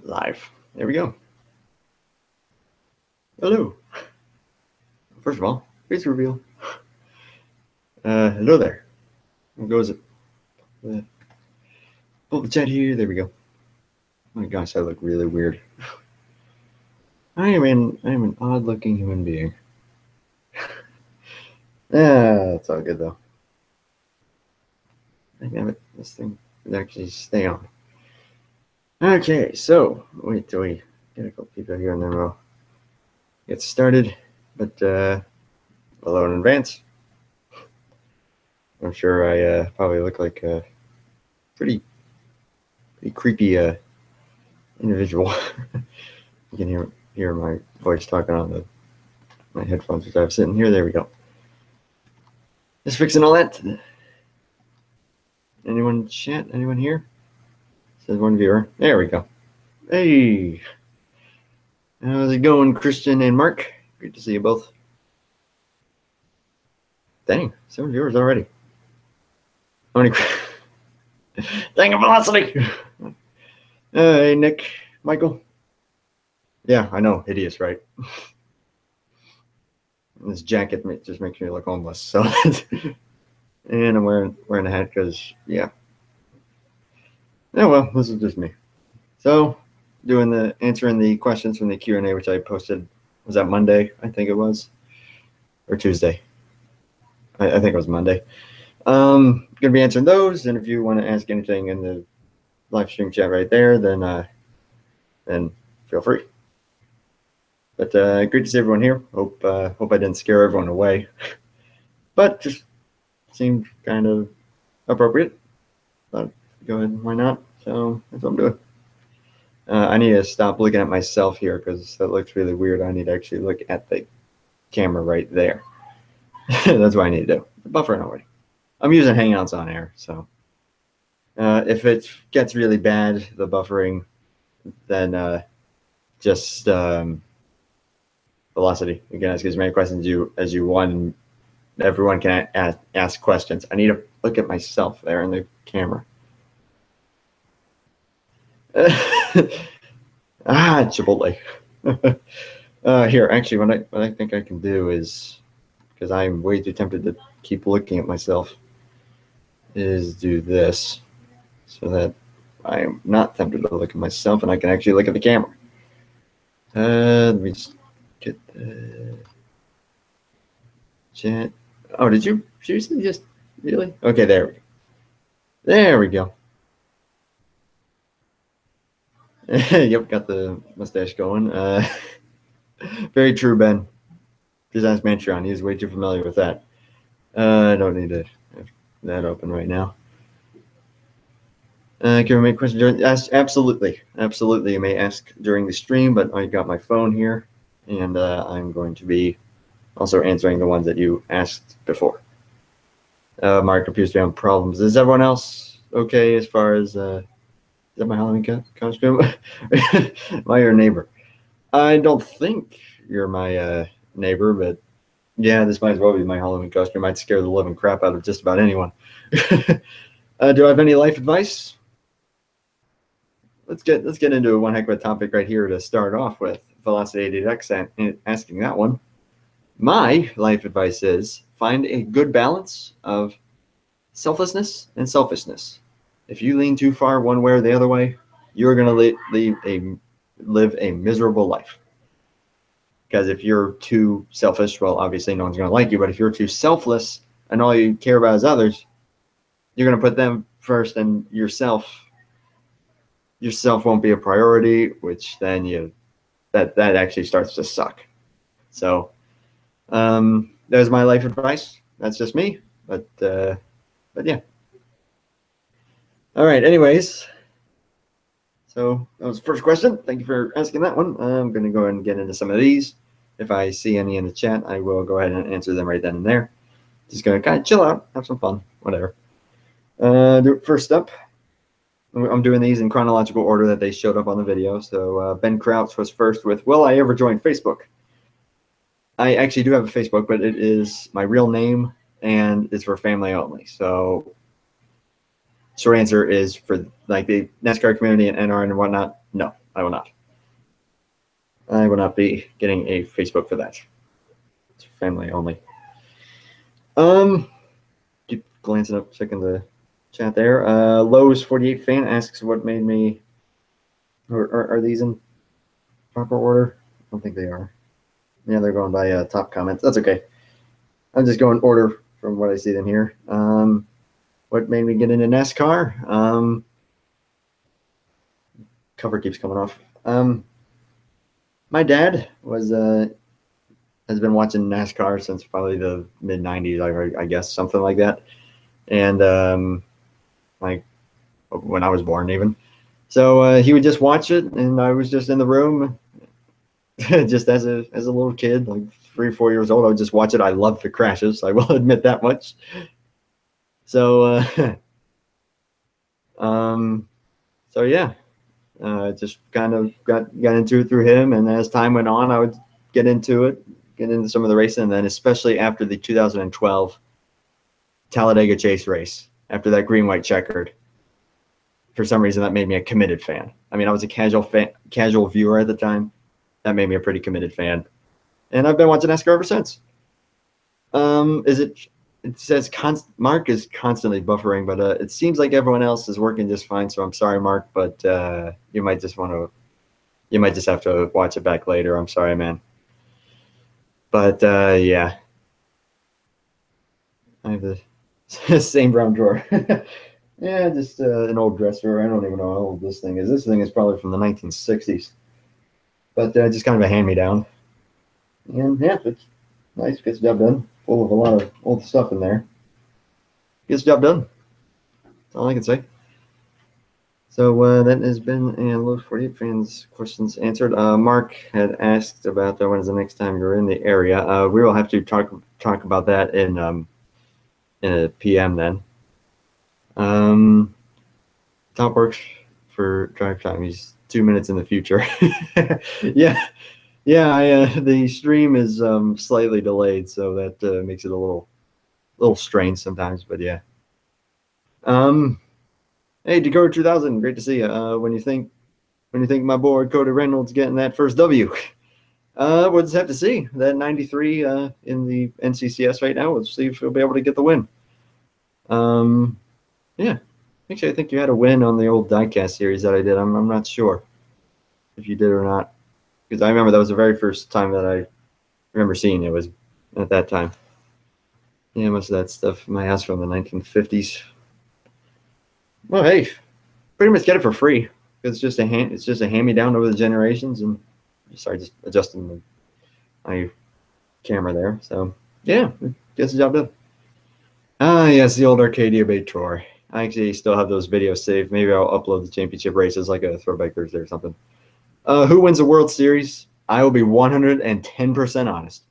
Live. There we go. Hello. First of all, face reveal. Hello there. How goes it? Pull the chat here. There we go. Oh my gosh, I look really weird. I am an odd-looking human being. Yeah, it's all good though. Damn it, this thing would actually stay on. Okay, so wait till we get a couple people here and then we'll get started. But hello in advance. I'm sure I probably look like a pretty creepy individual. You can hear my voice talking on my headphones which I have sitting here. There we go. Just fixing all that. Anyone chat? Anyone here? Says one viewer. There we go. Hey, how's it going, Christian and Mark? Great to see you both. Dang, 7 viewers already. How many? Dang, velocity. Hey, Nick, Michael. Yeah, I know, hideous, right? This jacket just makes me look homeless. So, and I'm wearing a hat because yeah. Oh well, this is just me. So, answering the questions from the Q&A, which I posted. Was that Monday? I think it was, or Tuesday. I think it was Monday. Gonna be answering those, and if you want to ask anything in the live stream chat right there, then feel free. But great to see everyone here. Hope I didn't scare everyone away, but just seemed kind of appropriate. Thought, go ahead, why not? So that's what I'm doing. I need to stop looking at myself here because that looks really weird. I need to actually look at the camera right there. That's what I need to do. Buffering already. I'm using Hangouts on air, so if it gets really bad, the buffering, then just velocity. You can ask as many questions as you want. Everyone can ask questions. I need to look at myself there in the camera. Chipotle. Here, actually, what I think I can do is, because I'm way too tempted to keep looking at myself, is do this so that I am not tempted to look at myself and I can actually look at the camera. Let me just get the chat. Oh, did you seriously just really? Okay, there we go. There we go. Yep, got the mustache going. Very true, Ben. Just ask Mantron. He's way too familiar with that. I don't need to have that open right now. Can we make questions during? Absolutely. Absolutely. You may ask during the stream, but I got my phone here, and I'm going to be also answering the ones that you asked before. Mark appears to be having problems. Is everyone else okay as far as is that my Halloween costume? Am I your neighbor? I don't think you're my neighbor, but yeah, this might as well be my Halloween costume. I'd scare the living crap out of just about anyone. Do I have any life advice? Let's get into one heck of a topic right here to start off with. Velocity 88X asking that one. My life advice is find a good balance of selflessness and selfishness. If you lean too far one way or the other way, you're going to live a miserable life. Because if you're too selfish, well, obviously no one's going to like you. But if you're too selfless and all you care about is others, you're going to put them first, and yourself won't be a priority, which then that actually starts to suck. So there's my life advice. That's just me, but yeah. All right. Anyways, so that was the first question. Thank you for asking that one. I'm going to go ahead and get into some of these. If I see any in the chat, I will go ahead and answer them right then and there. Just going to kind of chill out, have some fun, whatever. First up, I'm doing these in chronological order that they showed up on the video. So Ben Crouch was first with, will I ever join Facebook? I actually do have a Facebook, but it is my real name and it's for family only. So short answer is for like the NASCAR community and NR and whatnot, no. I will not. I will not be getting a Facebook for that. It's family only. Keep glancing up, checking the chat there. Lowe's 48 fan asks what made me. Are these in proper order? I don't think they are. Yeah, they're going by top comments. That's okay. I'm just going order from what I see them here. What made me get into NASCAR? Cover keeps coming off. My dad has been watching NASCAR since probably the mid '90s, I guess, something like that. And like when I was born, even. So he would just watch it, and I was just in the room, just as a little kid, like 3 or 4 years old. I would just watch it. I loved the crashes. I will admit that much. So, so yeah, just kind of got into it through him, and as time went on, I would get into some of the racing, and then especially after the 2012 Talladega Chase race, after that green white checkered. For some reason, that made me a committed fan. I mean, I was a casual viewer at the time. That made me a pretty committed fan, and I've been watching NASCAR ever since. It says Mark is constantly buffering, but it seems like everyone else is working just fine. So I'm sorry, Mark, but you might just have to watch it back later. I'm sorry, man. But yeah, I have the same brown drawer. Yeah, just an old dresser. I don't even know how old this thing is. This thing is probably from the 1960s, but just kind of a hand-me-down. And yeah, it's nice. Gets the job done. Full of a lot of old stuff in there. Gets the job done. That's all I can say. So that has been Load 48 fans' questions answered. Mark had asked about when is the next time you're in the area. We will have to talk about that in a PM then. Top works for drive time. He's 2 minutes in the future. Yeah. The stream is slightly delayed, so that makes it a little strange sometimes. But yeah. Hey, Dakota 2000, great to see you. When you think my boy Cody Reynolds getting that first W? We'll just have to see. That 93 in the NCCS right now. We'll see if he'll be able to get the win. Yeah. Actually, I think you had a win on the old diecast series that I did. I'm not sure if you did or not, because I remember that was the very first time that I remember seeing it was at that time. Yeah, most of that stuff in my house from the 1950s. Well, hey, pretty much get it for free. It's just a hand-me-down over the generations, and sorry, just adjusting my camera there. So yeah, gets the job done. Yes, the old Arcadia Bay Tour. I actually still have those videos saved. Maybe I'll upload the championship races like a Throwback Thursday or something. Who wins the World Series? I will be 110% honest.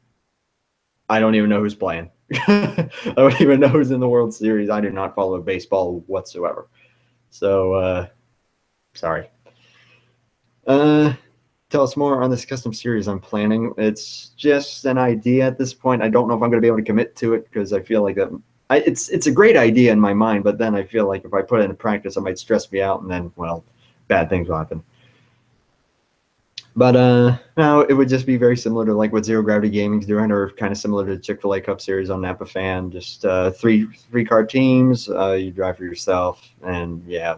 I don't even know who's playing. I don't even know who's in the World Series. I do not follow baseball whatsoever. So, sorry. Tell us more on this custom series I'm planning. It's just an idea at this point. I don't know if I'm going to be able to commit to it because I feel like it's a great idea in my mind, but then I feel like if I put it into practice, it might stress me out, and then, well, bad things will happen. But no, it would just be very similar to like what Zero Gravity Gaming's doing, or kind of similar to Chick-fil-A Cup Series on Napa Fan. Just three car teams. You drive for yourself, and yeah,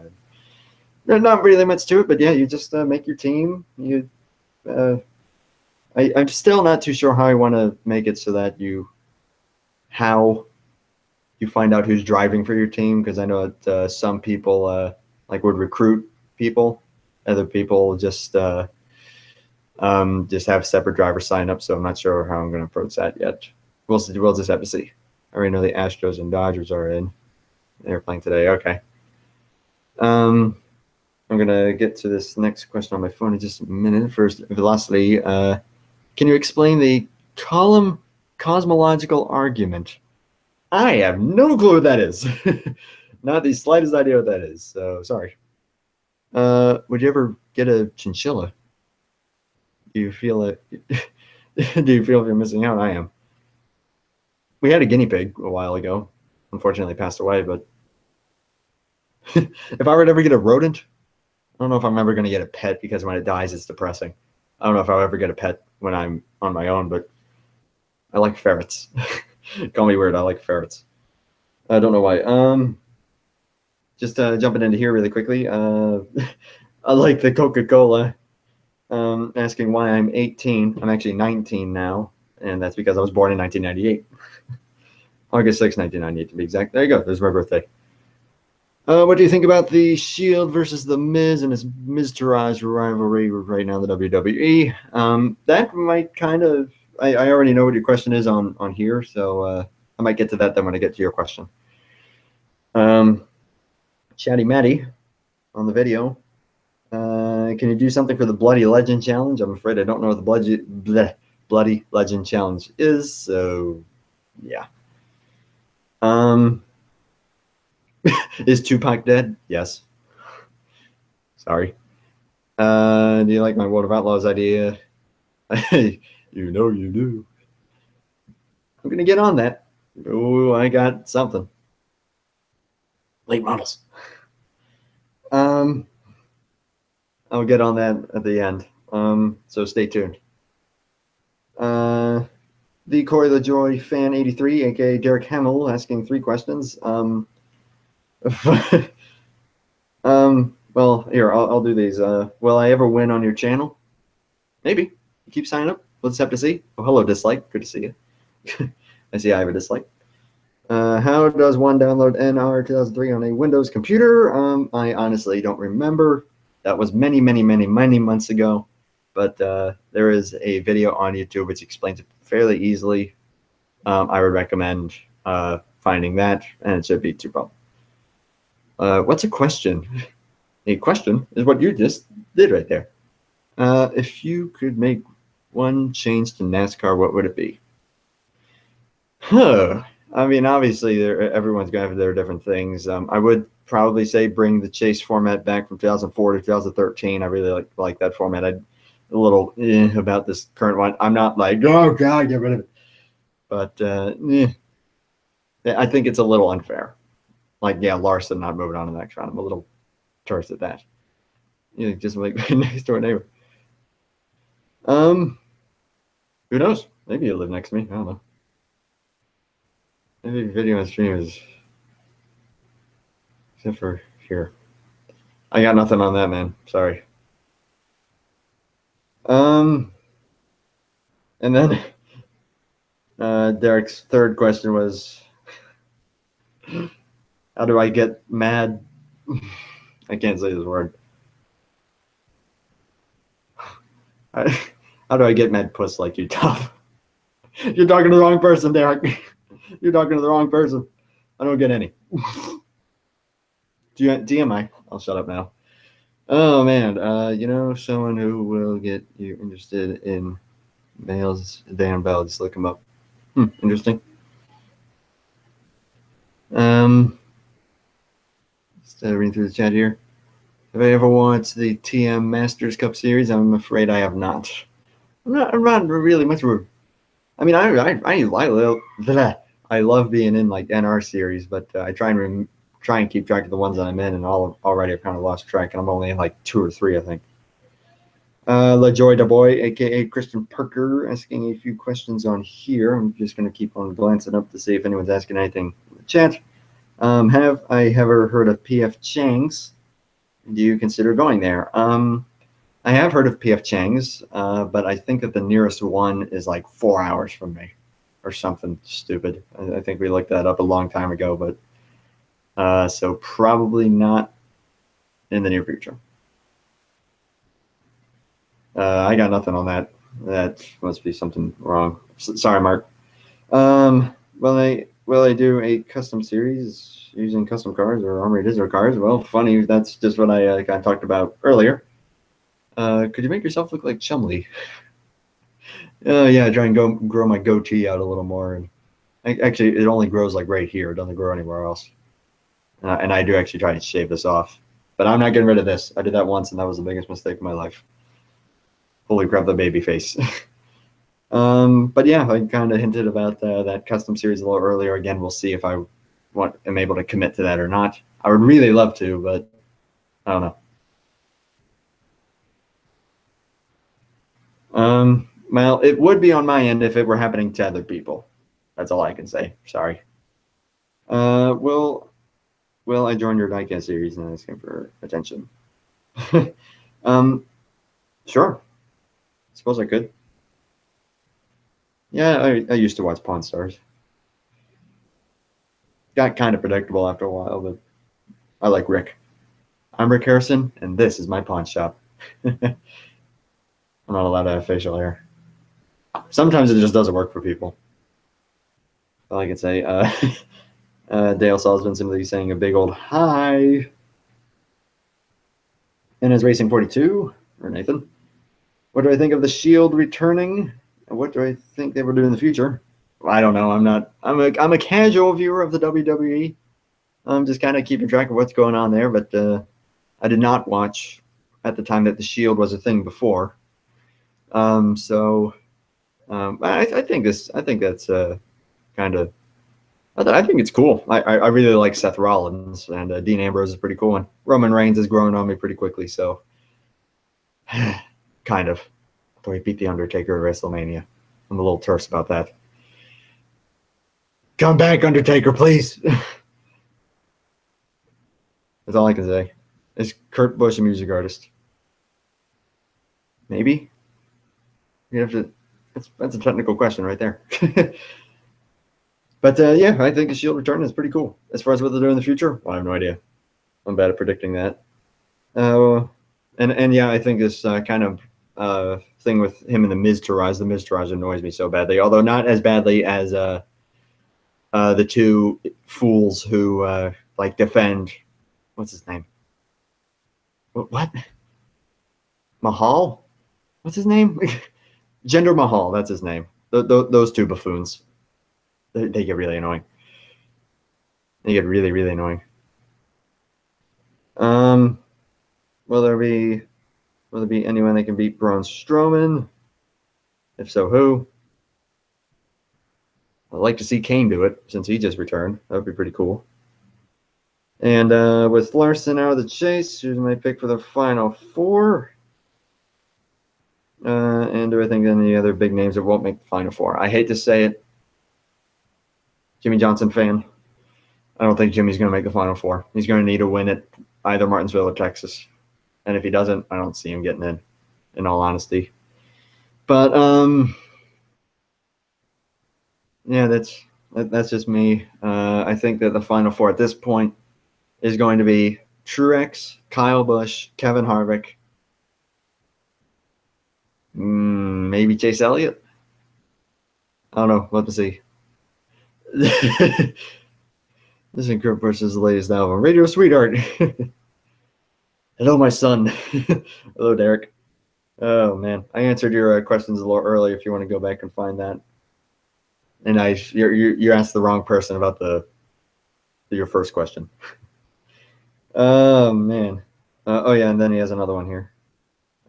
there's not really much to it. But yeah, you just make your team. I'm still not too sure how I want to make it so that how you find out who's driving for your team, because I know that some people like would recruit people, other people just have separate drivers sign up. So I'm not sure how I'm going to approach that yet. We'll just have to see. I already know the Astros and Dodgers are in. They're playing today. Okay. I'm going to get to this next question on my phone in just a minute. First, Velocity. Can you explain the column cosmological argument? I have no clue what that is. Not the slightest idea what that is. So sorry. Would you ever get a chinchilla? Do you feel it? Do you feel if you're missing out? I am. We had a guinea pig a while ago. Unfortunately, passed away. But if I were to ever get a rodent, don't know if I'm ever going to get a pet because when it dies, it's depressing. I don't know if I'll ever get a pet when I'm on my own, but I like ferrets. Call me weird. I like ferrets. I don't know why. Just jumping into here really quickly. I like the Coca-Cola. Asking why I'm 18. I'm actually 19 now, and that's because I was born in 1998. August 6, 1998 to be exact. There you go. There's my birthday. What do you think about the Shield versus the Miz and his Miz-Taraj rivalry right now in the WWE? That might kind of. I already know what your question is on here, so I might get to that then when I get to your question. Chatty Matty on the video. Can you do something for the Bloody Legend Challenge? I'm afraid I don't know what the Bloody Legend Challenge is, so yeah. Is Tupac dead? Yes. Sorry. Do you like my World of Outlaws idea? You know you do. I'm going to get on that. Oh, I got something. Late models. I'll get on that at the end. So stay tuned. The Corey LaJoy fan 83, aka Derek Hamill, asking 3 questions. Well, here, I'll do these. Will I ever win on your channel? Maybe. You keep signing up. Let's have to see. Oh, hello, dislike. Good to see you. I see I have a dislike. How does one download NR 2003 on a Windows computer? I honestly don't remember. That was many months ago. But there is a video on YouTube which explains it fairly easily. I would recommend finding that, and it should be too problem. What's a question? A question is what you just did right there. If you could make one change to NASCAR, what would it be? Huh. I mean, obviously, everyone's going to have their different things. I would probably say bring the chase format back from 2004 to 2013. I really like that format. I'm a little about this current one. I'm not like, oh, God, get rid of it. But I think it's a little unfair. Like, yeah, Larson not moving on to the next round. I'm a little terse at that. Just like my next door neighbor. Who knows? Maybe you'll live next to me. I don't know. Maybe video on stream is, except for here. I got nothing on that, man. Sorry. And then Derek's third question was, how do I get mad? I can't say this word. How do I get mad puss like you, Top? You're talking to the wrong person, Derek. You're talking to the wrong person. I don't get any. DMI. I'll shut up now. Oh, man. You know, someone who will get you interested in males. Dan Bell. Just look him up. Interesting. Just reading through the chat here. Have I ever watched the TM Masters Cup Series? I'm afraid I have not. I'm not really much of a. I mean, I love being in like NR series, but I try and keep track of the ones that I'm in, and already I've kind of lost track, and I'm only in like 2 or 3, I think. LaJoy Da Boy, aka Christian Parker, asking a few questions on here. I'm just going to keep on glancing up to see if anyone's asking anything in the chat. Have I ever heard of PF Chang's? Do you consider going there? I have heard of PF Chang's, but I think that the nearest one is like 4 hours from me or something stupid. I think we looked that up a long time ago, but so probably not in the near future. I got nothing on that. That must be something wrong. Sorry, Mark. Will I do a custom series using custom cars or Armory Digital cars? Well, funny. That's just what I kind of talked about earlier. Could you make yourself look like Chumley? Yeah, try and grow my goatee out a little more. And actually, it only grows like right here. It doesn't grow anywhere else. And I do actually try to shave this off. But I'm not getting rid of this. I did that once, and that was the biggest mistake of my life. Holy crap, the baby face. But yeah, I kind of hinted about that custom series a little earlier. Again, we'll see if I am able to commit to that or not. I would really love to, but I don't know. Well, it would be on my end if it were happening to other people. That's all I can say. Sorry. Will I join your diecast series and asking for attention? Sure. Suppose I could. Yeah, I used to watch Pawn Stars. Got kind of predictable after a while, but I like Rick. I'm Rick Harrison, and this is my pawn shop. I'm not allowed to have facial hair. Sometimes it just doesn't work for people. All I can say. Dale Salzman simply saying a big old hi. And as Racing 42, or Nathan, what do I think of the Shield returning? And what do I think they will do in the future? I don't know. I'm a casual viewer of the WWE. I'm just kind of keeping track of what's going on there, but I did not watch at the time that the Shield was a thing before. I think that's kind of. I think it's cool. I really like Seth Rollins, and Dean Ambrose is a pretty cool one. Roman Reigns is growing on me pretty quickly, so kind of. Although he beat The Undertaker at WrestleMania. I'm a little terse about that. Come back, Undertaker, please. That's all I can say. Is Kurt Busch a music artist? Maybe. You have to. That's a technical question right there. But yeah, I think a Shield return is pretty cool. As far as what they'll do in the future, well, I have no idea. I'm bad at predicting that. And yeah, I think this kind of thing with him and the Miz Taraj annoys me so badly. Although not as badly as the two fools who like defend. What's his name? What? Mahal? What's his name? Jinder Mahal. That's his name. Those two buffoons. They get really annoying. They get really, really annoying. Will there be anyone that can beat Braun Strowman? If so, who? I'd like to see Kane do it since he just returned. That would be pretty cool. And with Larson out of the chase, who's my pick for the final four? And do I think any other big names that won't make the final four? I hate to say it. Jimmy Johnson fan. I don't think Jimmy's going to make the final four. He's going to need a win at either Martinsville or Texas. And if he doesn't, I don't see him getting in all honesty. But yeah, that's just me. I think that the final four at this point is going to be Truex, Kyle Busch, Kevin Harvick, maybe Chase Elliott. I don't know. We'll have to see. This is Kurt Busch's latest album, Radio Sweetheart. Hello, my son. Hello, Derek. Oh man, I answered your questions a little early. If you want to go back and find that, and you asked the wrong person about your first question. Oh man. Oh yeah, and then he has another one here.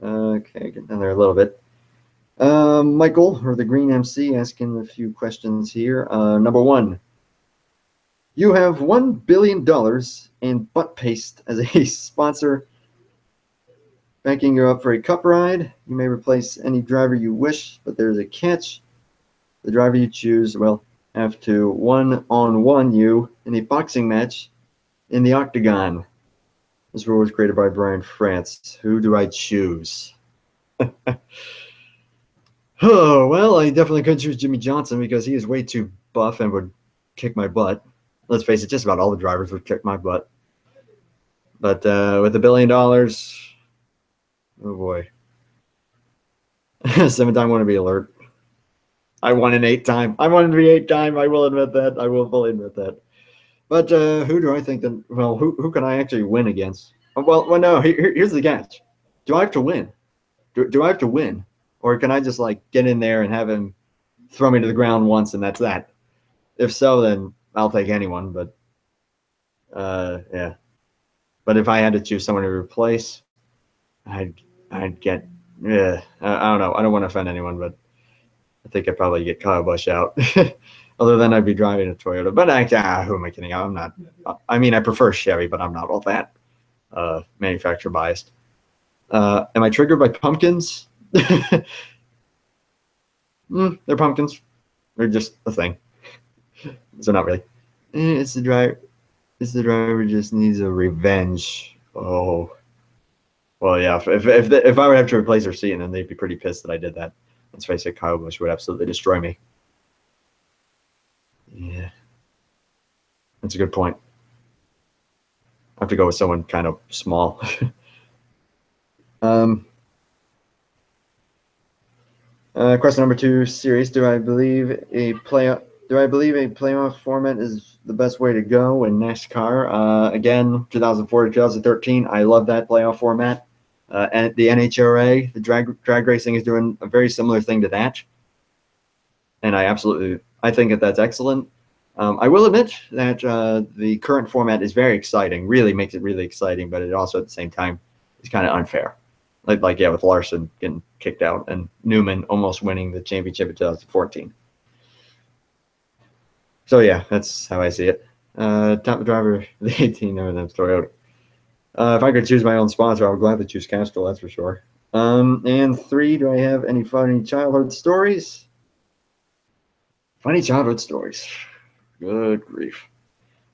Okay, get down there a little bit. Michael, or the Green MC, asking a few questions here. Number one, you have $1 billion and butt paste as a sponsor, backing you up for a cup ride. You may replace any driver you wish, but there's a catch. The driver you choose will have to one-on-one you in a boxing match in the octagon. This rule was created by Brian France. Who do I choose? Oh, well, I definitely couldn't choose Jimmy Johnson because he is way too buff and would kick my butt. Let's face it, just about all the drivers would kick my butt. But with $1 billion, oh boy. 7-time wannabe alert. I won an 8-time. I wanted to be 8-time. I will admit that. I will fully admit that. But who do I think that? Well, who can I actually win against? Well, no. Here's the catch. Do I have to win? Do I have to win, or can I just like get in there and have him throw me to the ground once and that's that? If so, then I'll take anyone. But yeah. But if I had to choose someone to replace, I'd get. Yeah, I don't know. I don't want to offend anyone, but I think I'd probably get Kyle Busch out. Although then I'd be driving a Toyota. But who am I kidding? I'm not. I mean, I prefer Chevy, but I'm not all that manufacturer biased. Am I triggered by pumpkins? They're pumpkins. They're just a thing. So not really. It's the driver. It's the driver just needs a revenge. Oh, well, yeah. If I would have to replace her seat, then they'd be pretty pissed that I did that. Let's face it, Kyle Busch would absolutely destroy me. Yeah, that's a good point. I have to go with someone kind of small. um, Question number 2, serious. Do I believe a playoff format is the best way to go in NASCAR? Again, 2004 to 2013, I love that playoff format. And the NHRA, the drag racing, is doing a very similar thing to that, and I think that that's excellent. I will admit that the current format is very exciting, really makes it really exciting, but it also at the same time is kind of unfair. Like yeah, with Larson getting kicked out and Newman almost winning the championship in 2014. So yeah, that's how I see it. Top driver, the 18 M&M's Toyota. If I could choose my own sponsor, I would gladly choose Castrol, that's for sure. And 3, do I have any funny childhood stories? Funny childhood stories. Good grief.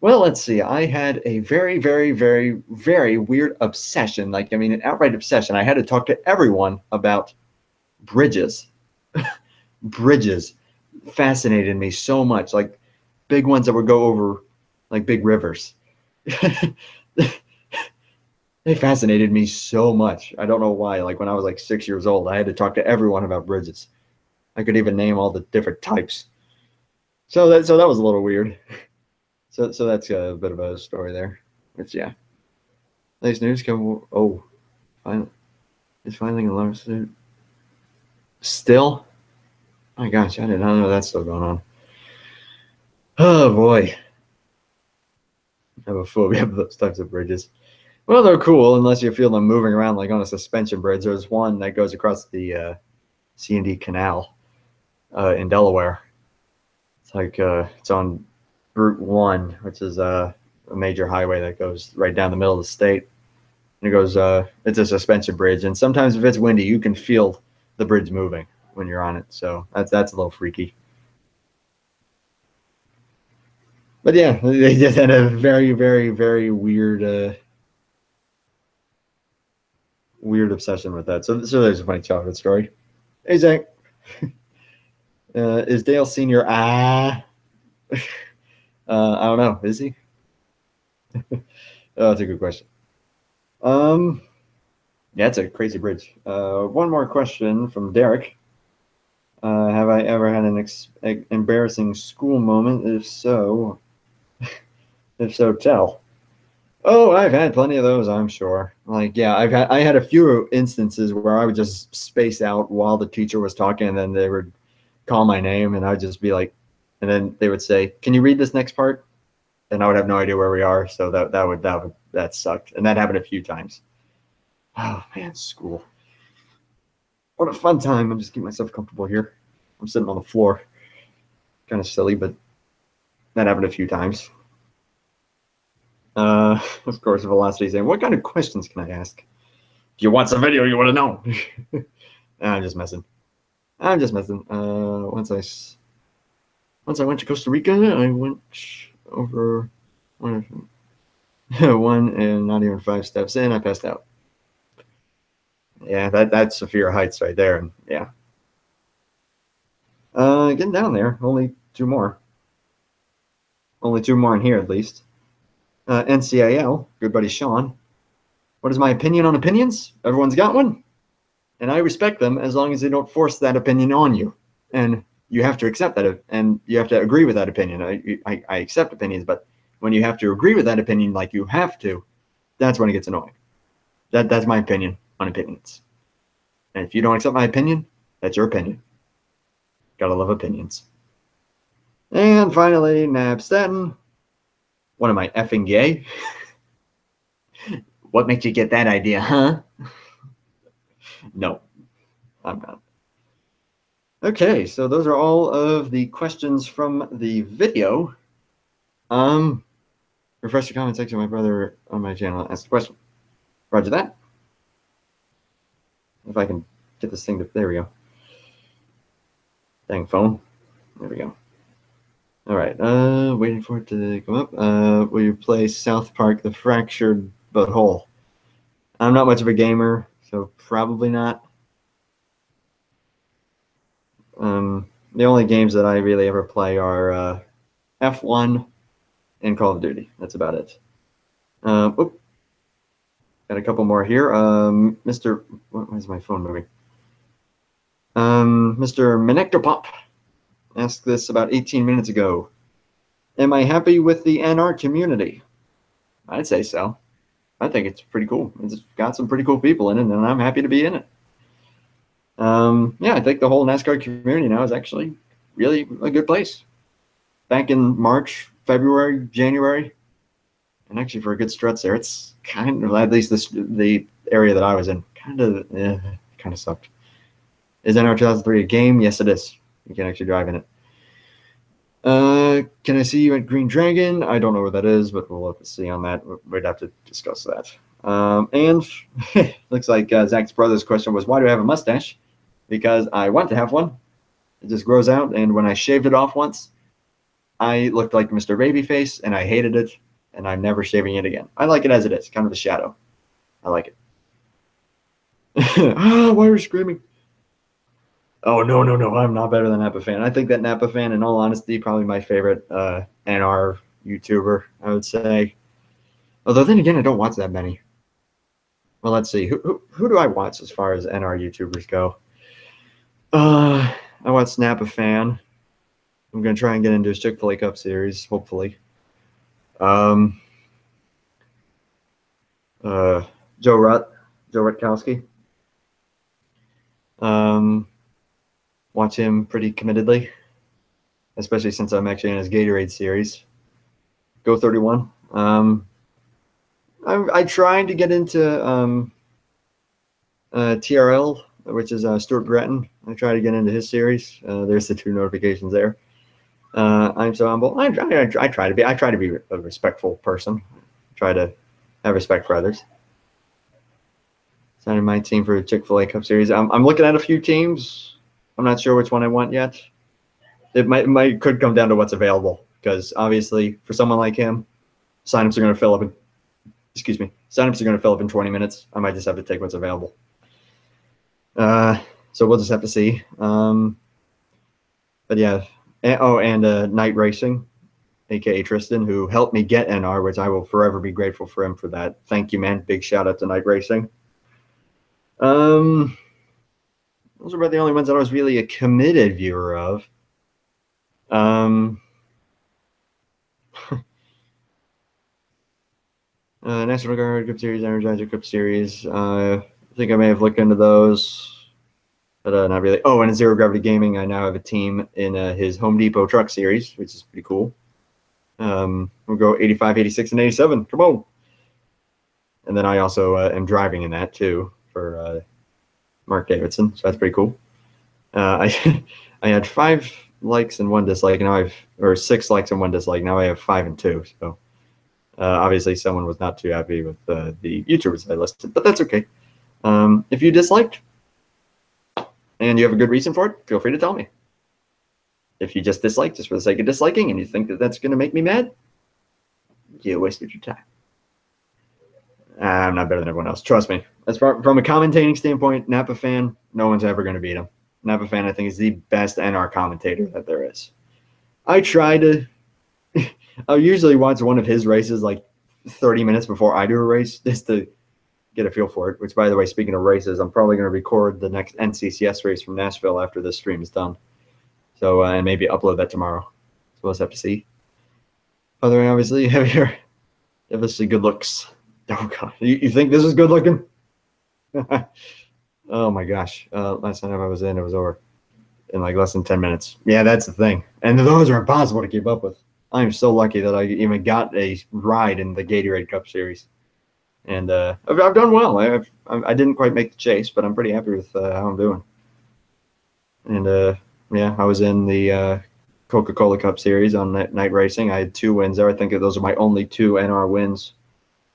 Well, let's see. I had a very, very, very, very weird obsession. Like, I mean, an outright obsession. I had to talk to everyone about bridges. Bridges fascinated me so much. Like, big ones that would go over, like, big rivers. They fascinated me so much. I don't know why. Like, when I was like 6 years old, I had to talk to everyone about bridges. I could even name all the different types. So that was a little weird. So that's a bit of a story there. But yeah. Nice news come. Oh, finally, it's finally a lawsuit. Still? Oh my gosh, I did not know that's still going on. Oh boy. I have a phobia of those types of bridges. Well, they're cool unless you feel them moving around like on a suspension bridge. There's one that goes across the C&D Canal in Delaware. It's like it's on Route 1, which is a major highway that goes right down the middle of the state. And it goes, it's a suspension bridge, and sometimes if it's windy, you can feel the bridge moving when you're on it. So that's a little freaky. But yeah, they just had a very, very, very weird obsession with that. So there's a funny childhood story. Hey Zach, is Dale Senior? I don't know. Is he? Oh, that's a good question. Yeah, it's a crazy bridge. One more question from Derek. Have I ever had an embarrassing school moment? If so, tell. Oh, I've had plenty of those, I'm sure. Like, yeah, I had a few instances where I would just space out while the teacher was talking, and then they would call my name, and I'd just be like, and then they would say, "Can you read this next part?" And I would have no idea where we are, so that sucked, and that happened a few times. Oh man, school. What a fun time. I'm just getting myself comfortable here. I'm sitting on the floor. Kind of silly, but that happened a few times. Of course, Velocity saying, "What kind of questions can I ask? If you watch the video, you want to know." I'm just messing. Once I went to Costa Rica, I went over one and not even 5 steps in, I passed out. Yeah, that's severe heights right there. And yeah. Getting down there. Only 2 more. Only 2 more in here at least. NCAL, good buddy Sean. What is my opinion on opinions? Everyone's got one. And I respect them as long as they don't force that opinion on you. And you have to accept that, and you have to agree with that opinion. I accept opinions, but when you have to agree with that opinion like you have to, that's when it gets annoying. That's my opinion on opinions. And if you don't accept my opinion, that's your opinion. Gotta love opinions. And finally, Nab Staten. What am I, effing gay? What made you get that idea, huh? No, I'm not. Okay, so those are all of the questions from the video. Refresh the comment section. My brother on my channel asked a question. Roger that. If I can get this thing to, there we go. Dang phone. There we go. All right. Waiting for it to come up. Will you play South Park: The Fractured But Whole? I'm not much of a gamer, so probably not. The only games that I really ever play are F1 and Call of Duty. That's about it. Got a couple more here. Mr. Why is my phone moving? Mr. Menectopop asked this about 18 minutes ago. Am I happy with the NR community? I'd say so. I think it's pretty cool. It's got some pretty cool people in it, and I'm happy to be in it. Yeah, I think the whole NASCAR community now is actually really a good place. Back in March, February, January, and actually for a good stretch there, it's kind of, at least the area that I was in, kind of sucked. Is NR 2003 a game? Yes, it is. You can actually drive in it. Can I see you at Green Dragon? I don't know where that is, but we'll have to see on that. We'd have to discuss that. And looks like Zach's brother's question was, why do I have a mustache? Because I want to have one. It just grows out, and when I shaved it off once, I looked like Mr. Babyface, and I hated it, and I'm never shaving it again. I like it as it is, kind of a shadow. I like it. Why are you screaming? Oh, no. I'm not better than Napa Fan. I think that Napa Fan, in all honesty, probably my favorite NR YouTuber, I would say. Although then again, I don't watch that many. Well, let's see. Who do I watch as far as NR YouTubers go? I watch Napa Fan. I'm going to try and get into his Chick-fil-A Cup series, hopefully. Joe Rutkowski. Watch him pretty committedly, especially since I'm actually in his Gatorade series. Go 31. I tried to get into TRL, which is Stuart Gretton. I try to get into his series. There's the 2 notifications there. I'm so humble. I try to be a respectful person. Try to have respect for others. Signing my team for the Chick-fil-A Cup Series. I'm looking at a few teams. I'm not sure which one I want yet. It could come down to what's available, because obviously for someone like him, signups are going to fill up in 20 minutes. I might just have to take what's available. So we'll just have to see. But yeah. And Night Racing, aka Tristan, who helped me get NR, which I will forever be grateful for him for that. Thank you, man. Big shout out to Night Racing. Those are about the only ones that I was really a committed viewer of. National Guard Cup Series, Energizer Cup Series. I think I may have looked into those, but not really. Oh, and in Zero Gravity Gaming, I now have a team in his Home Depot Truck Series, which is pretty cool. We'll go 85, 86, and 87. Come on. And then I also am driving in that too for Mark Davidson, so that's pretty cool. I had 5 likes and 1 dislike. Now or 6 likes and 1 dislike. Now I have 5 and 2. So obviously someone was not too happy with the YouTubers I listed, but that's okay. If you disliked and you have a good reason for it, feel free to tell me. If you just dislike just for the sake of disliking and you think that that's going to make me mad, you wasted your time. I'm not better than everyone else. Trust me. As far from a commentating standpoint, Napa Fan, no one's ever going to beat him. Napa Fan, I think, is the best NR commentator that there is. I try to I'll usually watch one of his races like 30 minutes before I do a race just to get a feel for it, which, by the way, speaking of races, I'm probably going to record the next NCCS race from Nashville after this stream is done. So, and maybe upload that tomorrow. So we'll just have to see. Other than obviously, obviously good looks. Oh, God. You think this is good looking? Oh, my gosh. Last time I was in, it was over in like less than 10 minutes. Yeah, that's the thing. And those are impossible to keep up with. I am so lucky that I even got a ride in the Gatorade Cup Series. And I've done well. I didn't quite make the chase, but I'm pretty happy with how I'm doing. And, yeah, I was in the Coca-Cola Cup Series on Night Racing. I had 2 wins there. I think those are my only 2 NR wins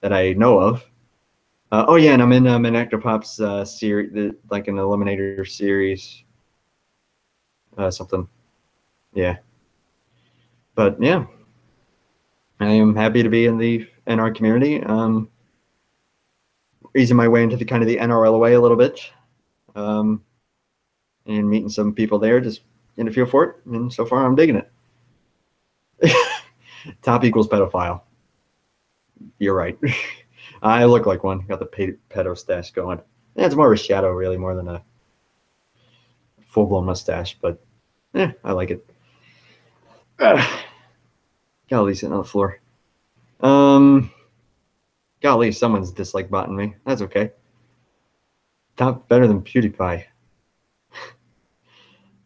that I know of. Oh, yeah, and I'm in Menectopop's series, like an Eliminator series. something. Yeah. But yeah, I am happy to be in the NR community. Easing my way into the kind of the NRLOA a little bit, and meeting some people there, just getting a feel for it. And so far, I'm digging it. Top equals pedophile. You're right. I look like one. Got the pedo stash going. Yeah, it's more of a shadow, really, more than a full-blown mustache. But I like it. Golly, sitting on the floor. Golly, someone's dislike botting me. That's okay. Top better than PewDiePie.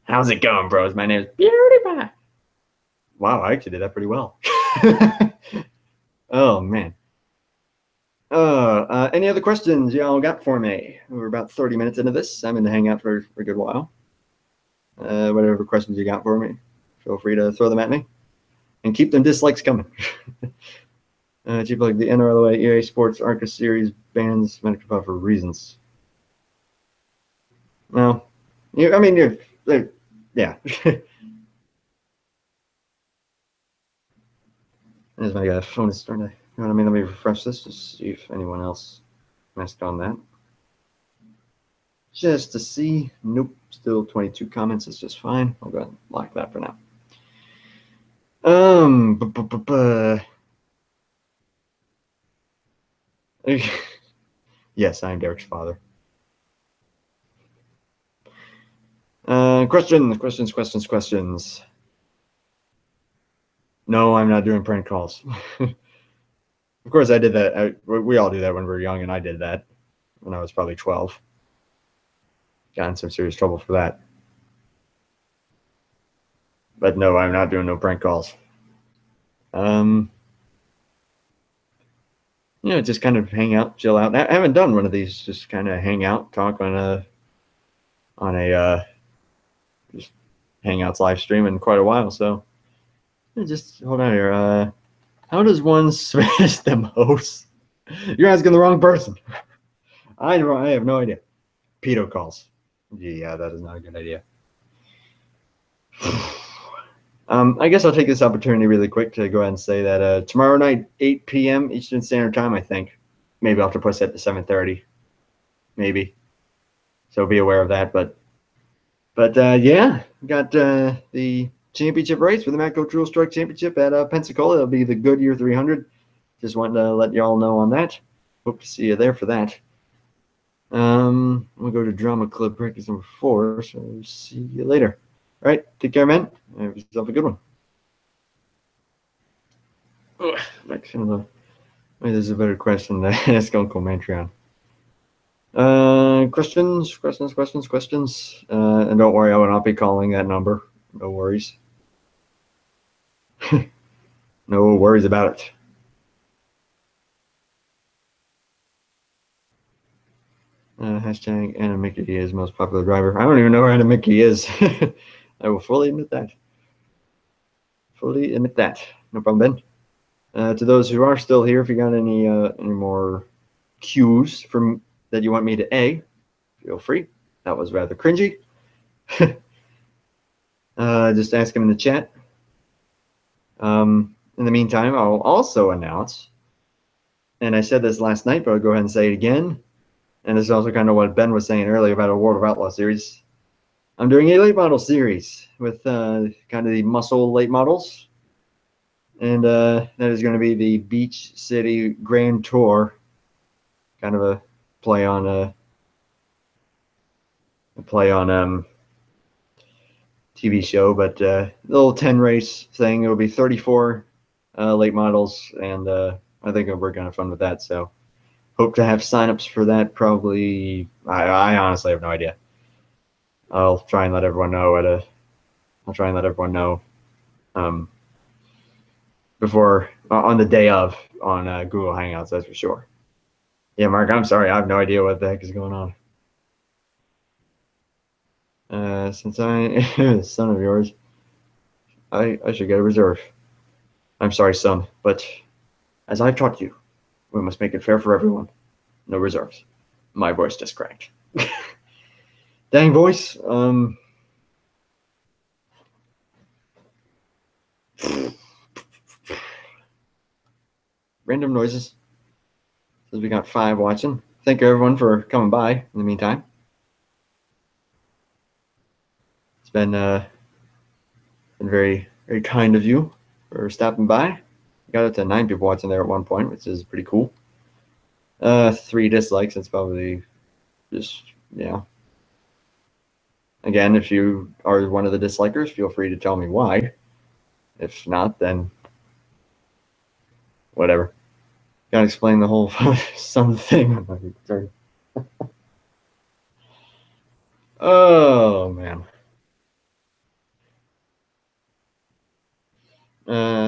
How's it going, bros? My name's PewDiePie. Wow, I actually did that pretty well. Oh man. Any other questions y'all got for me? We're about 30 minutes into this. I'm going to hang out for a good while. Whatever questions you got for me, feel free to throw them at me. And keep them dislikes coming. Cheap like the NRLOA, EA Sports, Arca Series bans Medicare for reasons. No. I mean, yeah. There's my phone is starting to. You know what I mean? Let me refresh this to see if anyone else messed on that. Just to see. Nope. Still 22 comments. It's just fine. I'll go ahead and lock that for now. Yes, I'm Derek's father. Questions. No, I'm not doing prank calls. Of course, I did that. We all do that when we were young, and I did that when I was probably 12. Got in some serious trouble for that. But no, I'm not doing no prank calls. Just kind of hang out, chill out. I haven't done one of these. Just kind of hang out, talk on a just Hangouts live stream in quite a while. So just hold on here. How does one smash them hosts? You're asking the wrong person. I have no idea. Pedo calls. Yeah, that is not a good idea. I guess I'll take this opportunity really quick to go ahead and say that tomorrow night, 8 p.m. Eastern Standard Time, I think. Maybe I'll have to push that to 7:30. Maybe. So be aware of that. But yeah, got the championship race for the Matco Dual Strike Championship at Pensacola. It'll be the Goodyear 300. Just wanted to let y'all know on that. Hope to see you there for that. We'll go to Drama Club practice number 4. So see you later. All right, take care, man. Have yourself a good one. Wait, there's a better question to ask Uncle Matreon. Questions. And don't worry, I will not be calling that number. No worries. No worries about it. Hashtag Anna Mickey is most popular driver. I don't even know where Anna Mickey is. I will fully admit that. No problem, Ben. To those who are still here, if you got any more cues from that you want me to feel free. That was rather cringy. Just ask them in the chat. In the meantime, I'll also announce, and I said this last night, but I'll go ahead and say it again. And this is also kind of what Ben was saying earlier about a World of Outlaw series. I'm doing a late model series with kind of the muscle late models. And that is going to be the Beach City Grand Tour. Kind of a play on TV show, but little 10 race thing. It'll be 34 late models, and I think we're kind of fun with that. So hope to have signups for that. Probably, I honestly have no idea. I'll try and let everyone know before on the day of on Google Hangouts. That's for sure. Yeah, Mark, I'm sorry. I have no idea what the heck is going on. Since I am a son of yours, I should get a reserve. I'm sorry, son, but as I've taught you, we must make it fair for everyone. No reserves. My voice just cracked. Dang voice. random noises. So we got 5 watching. Thank you everyone for coming by in the meantime. It's been very, very kind of you for stopping by. Got up to 9 people watching there at one point, which is pretty cool. 3 dislikes. That's probably just, Again, if you are one of the dislikers, feel free to tell me why. If not, then whatever. Gotta explain the whole something. Oh man.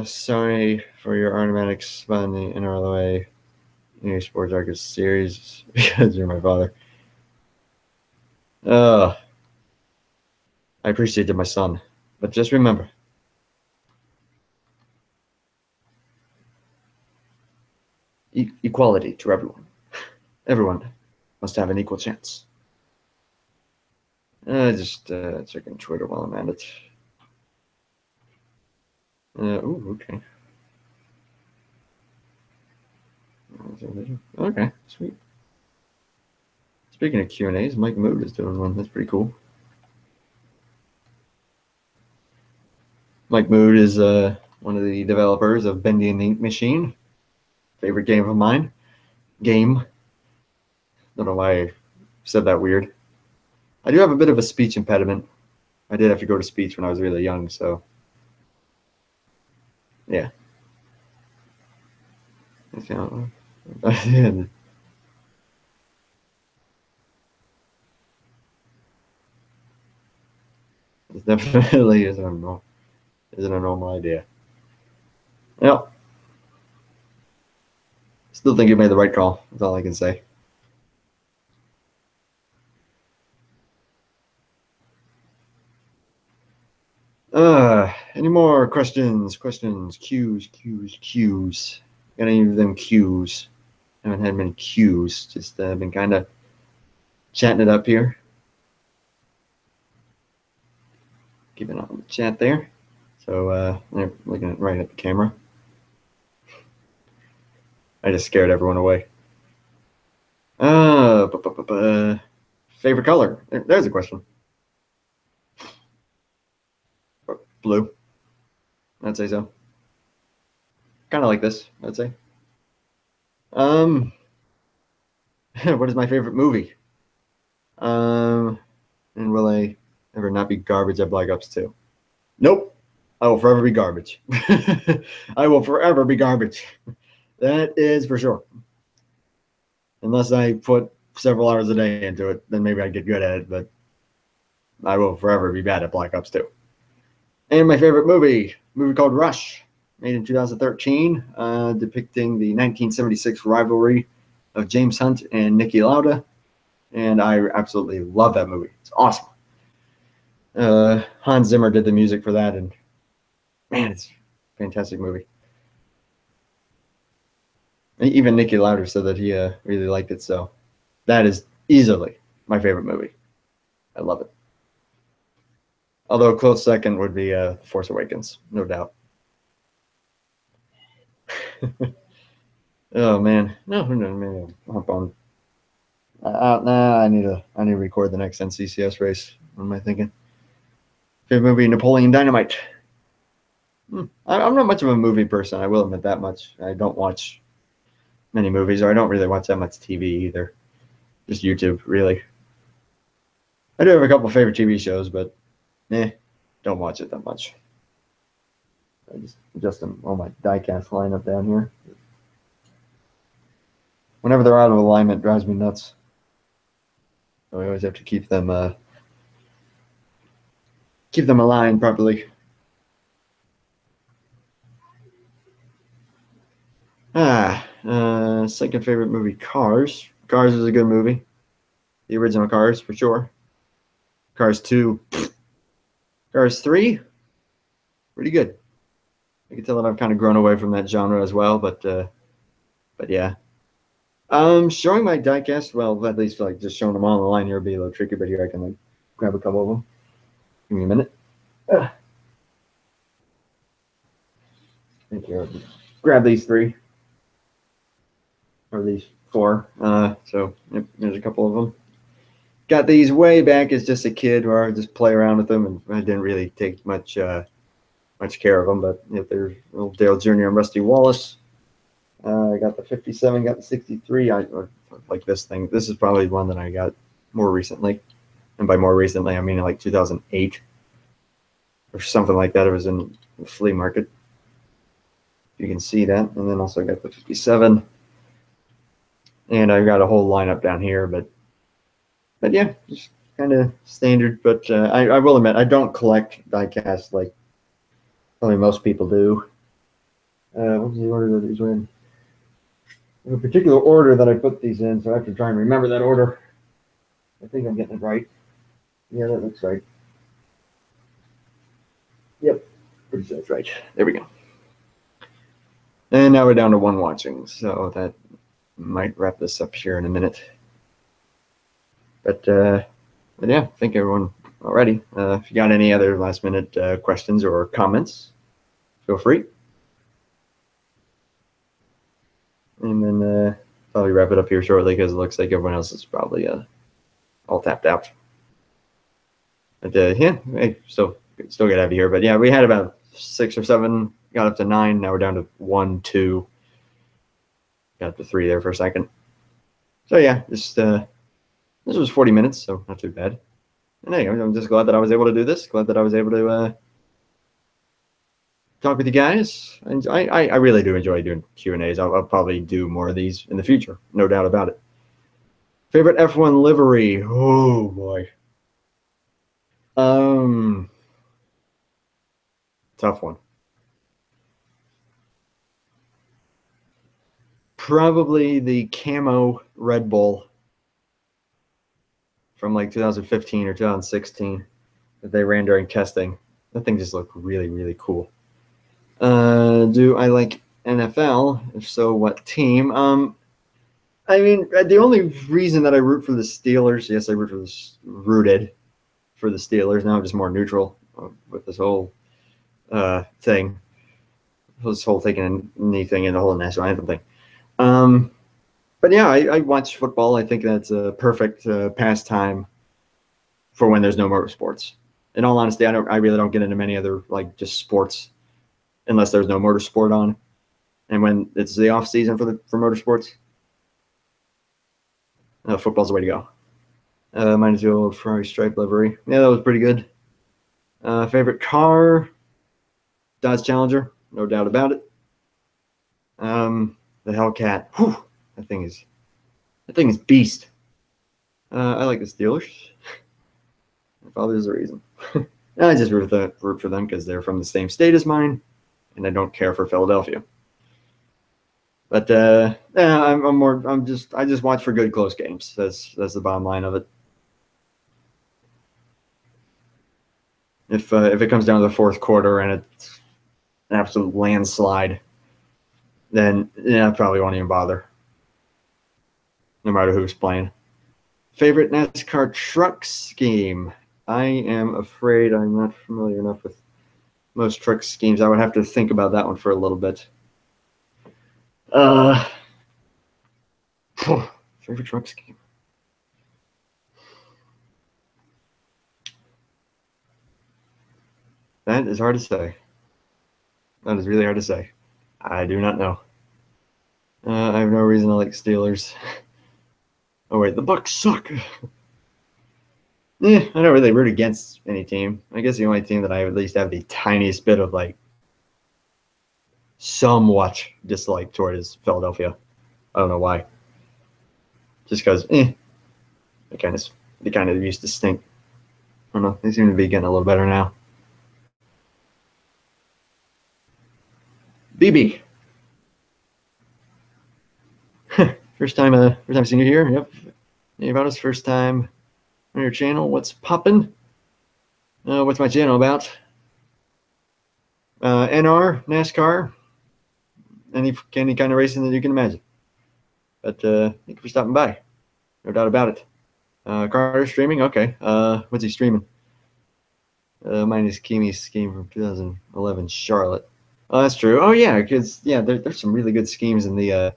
Sorry for your automatic spun the NRLA New Sports Arcus series because you're my father. I appreciate it, my son, but just remember, equality to everyone. Everyone must have an equal chance. Just checking Twitter while I'm at it. Okay. Okay, sweet. Speaking of Q&As, Mike Mood is doing one. That's pretty cool. Mike Mood is one of the developers of Bendy and the Ink Machine. Favorite game of mine. Don't know why I said that weird. I do have a bit of a speech impediment. I did have to go to speech when I was really young, so yeah. It definitely isn't a normal idea. Yep. Still think you made the right call. That's all I can say. Any more questions? Cues. Got any of them cues? Haven't had many cues. Just been kind of chatting it up here. Keeping on the chat there. So they're looking right at the camera. I just scared everyone away. Favorite color? There's a question. Blue. I'd say so. Kind of like this, I'd say. What is my favorite movie? And will I ever not be garbage at Black Ops 2? Nope. I will forever be garbage. I will forever be garbage. That is for sure. Unless I put several hours a day into it, then maybe I'd get good at it, but I will forever be bad at Black Ops 2. And my favorite movie called Rush, made in 2013, depicting the 1976 rivalry of James Hunt and Niki Lauda. And I absolutely love that movie. It's awesome. Hans Zimmer did the music for that, and man, it's a fantastic movie. Even Niki Lauda said that he really liked it, so that is easily my favorite movie. I love it. Although a close second would be Force Awakens, no doubt. Oh man, no, maybe I'll hop on. Nah, I need to record the next NCCS race. What am I thinking? Favorite movie, Napoleon Dynamite. I'm not much of a movie person. I will admit that much. I don't watch many movies, or I don't really watch that much TV either. Just YouTube, really. I do have a couple favorite TV shows, but don't watch it that much. I just adjust them all my diecast lineup down here. Whenever they're out of alignment, it drives me nuts. So I always have to keep them aligned properly. Second favorite movie, Cars. Cars is a good movie. The original Cars, for sure. Cars 2. Cars 3, pretty good. I can tell that I've kind of grown away from that genre as well, but yeah. Showing my diecast, well, at least like just showing them all on the line here would be a little tricky, but here I can like grab a couple of them. Give me a minute. Thank you. Grab these 3. or these 4. So yep, there's a couple of them. Got these way back as just a kid, where I would just play around with them, and I didn't really take much care of them. But there's little Dale Jr. and Rusty Wallace. I got the 57, got the 63. I like this thing. This is probably one that I got more recently, and by more recently, I mean like 2008 or something like that. It was in the flea market. You can see that, and then also got the 57, and I've got a whole lineup down here, but yeah, just kind of standard. But I will admit, I don't collect diecast like probably most people do. What was the order that these were in? In a particular order that I put these in, so I have to try and remember that order. I think I'm getting it right. Yeah, that looks right. Yep, pretty sure that's right. There we go. And now we're down to 1 watching, so that might wrap this up here in a minute. But yeah, thank everyone already. If you got any other last minute questions or comments, feel free. And then probably wrap it up here shortly, because it looks like everyone else is probably all tapped out. But yeah, hey, still get out of here. But yeah, we had about 6 or 7, got up to 9. Now we're down to 1, 2. Got up to 3 there for a second. So yeah, just this was 40 minutes, so not too bad. And hey, I'm just glad that I was able to do this. Glad that I was able to talk with you guys. And I really do enjoy doing Q&As. I'll probably do more of these in the future, no doubt about it. Favorite F1 livery? Oh boy. Tough one. Probably the camo Red Bull from like 2015 or 2016 that they ran during testing. That thing just looked really, really cool. Do I like NFL? If so, what team? I mean, the only reason that I root for the Steelers, yes, I rooted for the Steelers. Now I'm just more neutral with this whole thing. This whole taking a knee thing and the whole national anthem thing. But yeah, I watch football. I think that's a perfect pastime for when there's no motorsports. In all honesty, I really don't get into many other like just sports unless there's no motorsport on. And when it's the off season for motorsports, football's the way to go. Mine is the old Ferrari stripe livery. Yeah, that was pretty good. Favorite car? Dodge Challenger, no doubt about it. The Hellcat. Whew, that thing is beast. I like the Steelers. My father's the reason. I just root for them because they're from the same state as mine, and I don't care for Philadelphia. But yeah, I just watch for good close games. That's the bottom line of it. If it comes down to the fourth quarter and it's an absolute landslide, then yeah, I probably won't even bother, no matter who's playing. Favorite NASCAR truck scheme? I am afraid I'm not familiar enough with most truck schemes. I would have to think about that one for a little bit. Favorite truck scheme? That is hard to say. That is really hard to say. I do not know. I have no reason to like Steelers. Oh wait, the Bucks suck. Yeah, I don't really root against any team. I guess the only team that I at least have the tiniest bit of like somewhat dislike toward is Philadelphia. I don't know why. Just because, they kind of used to stink. I don't know. They seem to be getting a little better now. BB. First time seeing you here. Yep. Hey, about us, first time on your channel. What's poppin'? What's my channel about? NR, NASCAR, any kind of racing that you can imagine. But thank you for stopping by. No doubt about it. Carter streaming? Okay. What's he streaming? Mine is Kimi's scheme from 2011, Charlotte. Oh, that's true. Oh, yeah, because, yeah, there's some really good schemes in the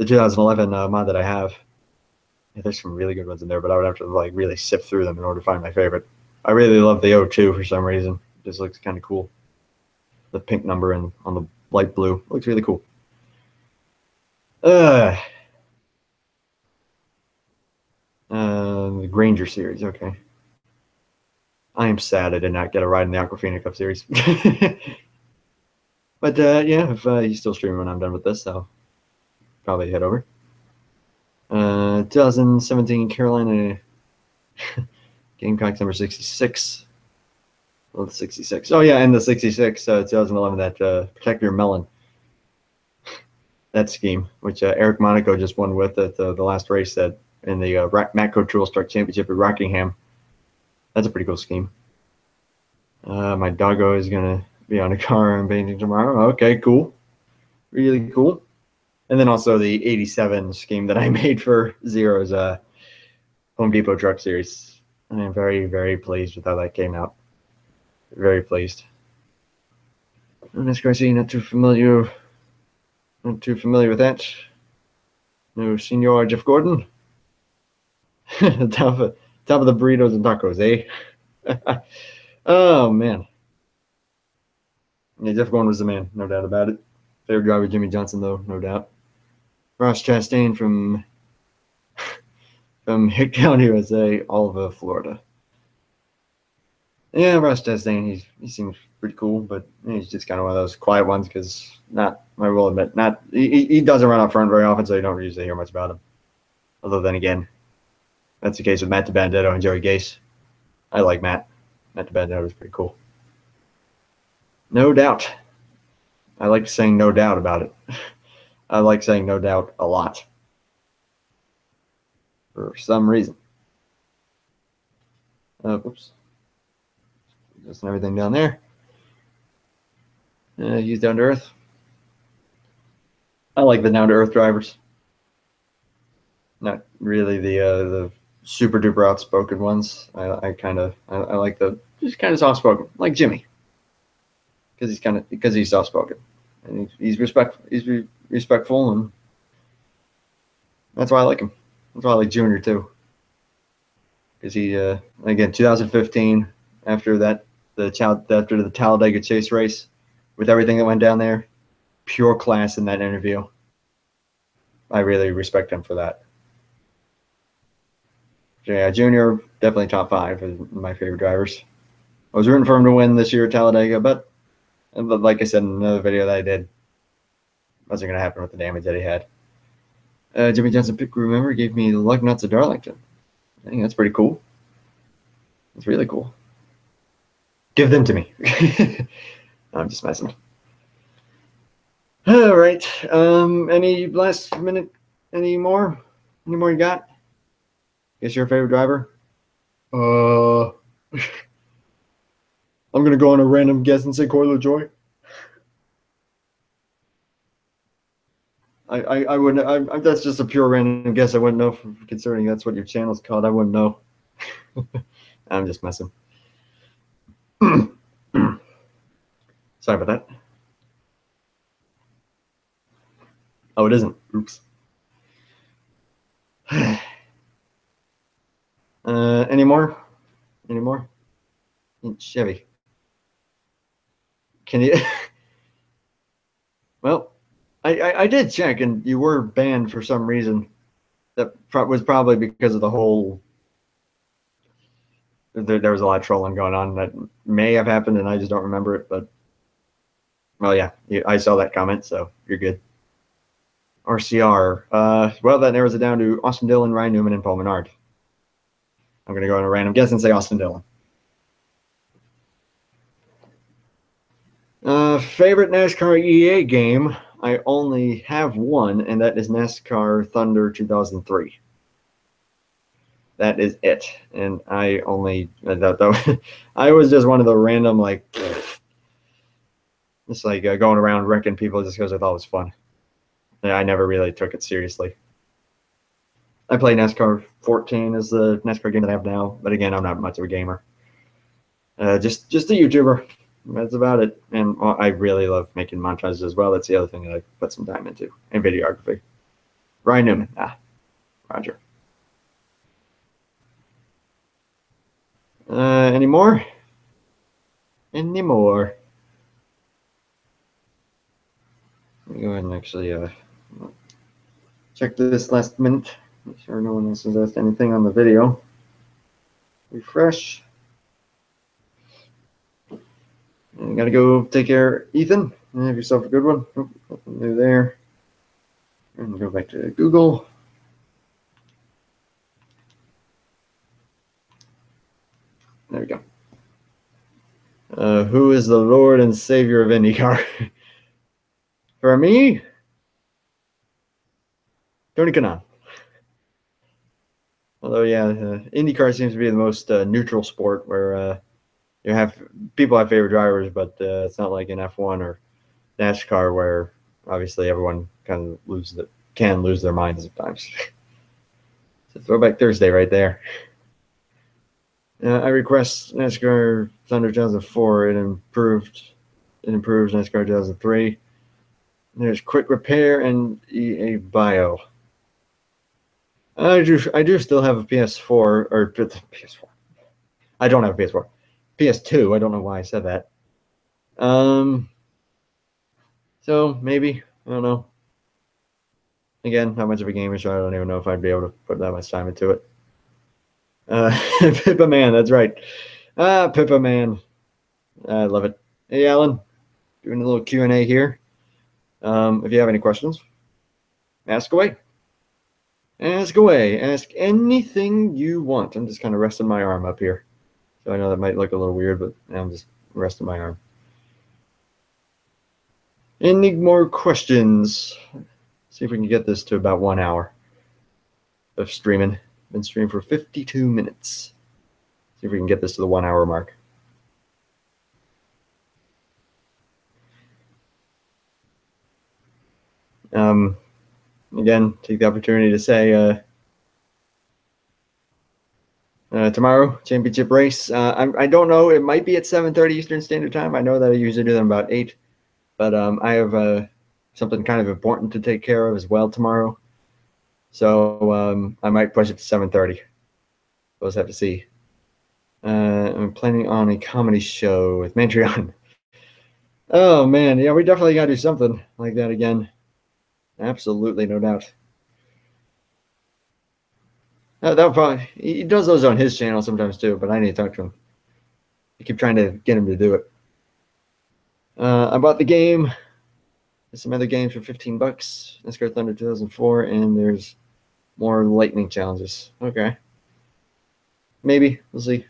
the 2011 mod that I have. Yeah, there's some really good ones in there, but I would have to like really sift through them in order to find my favorite. I really love the O2 for some reason. It just looks kind of cool. The pink number and on the light blue looks really cool. The Granger series, okay. I am sad I did not get a ride in the Aquafina Cup series. But yeah, if he's still streaming when I'm done with this, I'll probably head over. 2017 Carolina Gamecocks number 66. Well, the 66. Oh yeah, and the 66 2011 that Protect Your Melon. That scheme, which Eric Monaco just won with at the last race that in the Matco Tool Truck Championship at Rockingham. That's a pretty cool scheme. My doggo is gonna be on a car and painting tomorrow. Okay, cool, really cool. And then also the 87 scheme that I made for Zero's Home Depot Truck Series. I am very, very pleased with how that came out. Very pleased. Miss Garcia, not too familiar with that. No, Senor Jeff Gordon. top of the burritos and tacos, eh? Oh man. Yeah, Jeff Gordon was the man, no doubt about it. Favorite driver Jimmy Johnson, though, no doubt. Ross Chastain from Hicktown, USA, Alva, Florida. Yeah, Ross Chastain, he seems pretty cool, but he's just kind of one of those quiet ones because I will admit, he doesn't run up front very often, so you don't usually hear much about him. Although then again, that's the case with Matt DiBenedetto and Joey Gase. I like Matt. Matt DiBenedetto was pretty cool. No doubt. I like saying no doubt about it. I like saying no doubt a lot. For some reason. Oops. Just everything down there. Use down to earth. I like the down to earth drivers. Not really the super duper outspoken ones. I like the just kind of soft spoken, like Jimmy, because he's soft spoken and he's respectful. He's respectful, and that's why I like him. That's why I like Junior too, because he again 2015 after the Talladega Chase race, with everything that went down there, pure class in that interview. I really respect him for that. Yeah, Junior, definitely top 5 of my favorite drivers. I was rooting for him to win this year at Talladega, but like I said in another video that I did, wasn't going to happen with the damage that he had. Jimmy Johnson pick crew member gave me the lug nuts of Darlington. I think that's pretty cool. That's really cool. Give them to me. I'm just messing. All right. Any last minute? Any more? Any more you got? Guess your favorite driver? I'm gonna go on a random guess and say Corey LaJoie. I wouldn't. That's just a pure random guess. I wouldn't know, considering that's what your channel's called. I wouldn't know. I'm just messing. Sorry about that. Oh, it isn't. Oops. Any more? Any more? Chevy. Can you? Well, I did check, and you were banned for some reason. That was probably because of the whole. There was a lot of trolling going on that may have happened, and I just don't remember it. But well, yeah, I saw that comment, so you're good. RCR. Well, that narrows it down to Austin Dillon, Ryan Newman, and Paul Menard. I'm going to go on a random guess and say Austin Dillon. Favorite NASCAR EA game? I only have one, and that is NASCAR Thunder 2003. That is it. And I only I was just one of the random just going around wrecking people just because I thought it was fun. I never really took it seriously. I play NASCAR 14 as the NASCAR game that I have now, but again, I'm not much of a gamer. Just a YouTuber. That's about it. And I really love making montages as well. That's the other thing that I put some time into, and videography. Ryan Newman. Roger. Any more? Any more? Let me go ahead and actually check this last minute. Make sure no one else has asked anything on the video. Refresh. And gotta go take care, Ethan. Have yourself a good one. Oh, nothing new there. And go back to Google. There we go. Who is the Lord and Savior of IndyCar? For me, Tony Kanaan. Although, yeah, IndyCar seems to be the most neutral sport where you have people have favorite drivers, but it's not like in F1 or NASCAR where obviously everyone kind of can lose their minds sometimes. So Throwback Thursday right there. I request NASCAR Thunder 2004. It improves NASCAR 2003. There's Quick Repair and EA Bio. I do still have a PS4 or PS4. I don't have a PS4. PS2. I don't know why I said that. So maybe, I don't know. Again, not much of a gamer, so I don't even know if I'd be able to put that much time into it. Pippa Man, that's right. Pippa Man. I love it. Hey, Alan, doing a little Q&A here. If you have any questions, ask away. Ask away. Ask anything you want. I'm just kind of resting my arm up here. So I know that might look a little weird, but I'm just resting my arm. Any more questions? See if we can get this to about 1 hour of streaming. Been streaming for 52 minutes. See if we can get this to the 1 hour mark. Again, take the opportunity to say tomorrow, championship race. I don't know. It might be at 7:30 Eastern Standard Time. I know that I usually do them about 8. But I have something kind of important to take care of as well tomorrow. So I might push it to 7:30. We'll just have to see. I'm planning on a comedy show with Matreon. Oh, man. Yeah, we definitely got to do something like that again. Absolutely, no doubt. That'll probably, he does those on his channel sometimes too, but I need to talk to him. I keep trying to get him to do it. I bought the game. There's some other games for 15 bucks. NASCAR Thunder 2004, and there's more lightning challenges. Okay. Maybe. We'll see.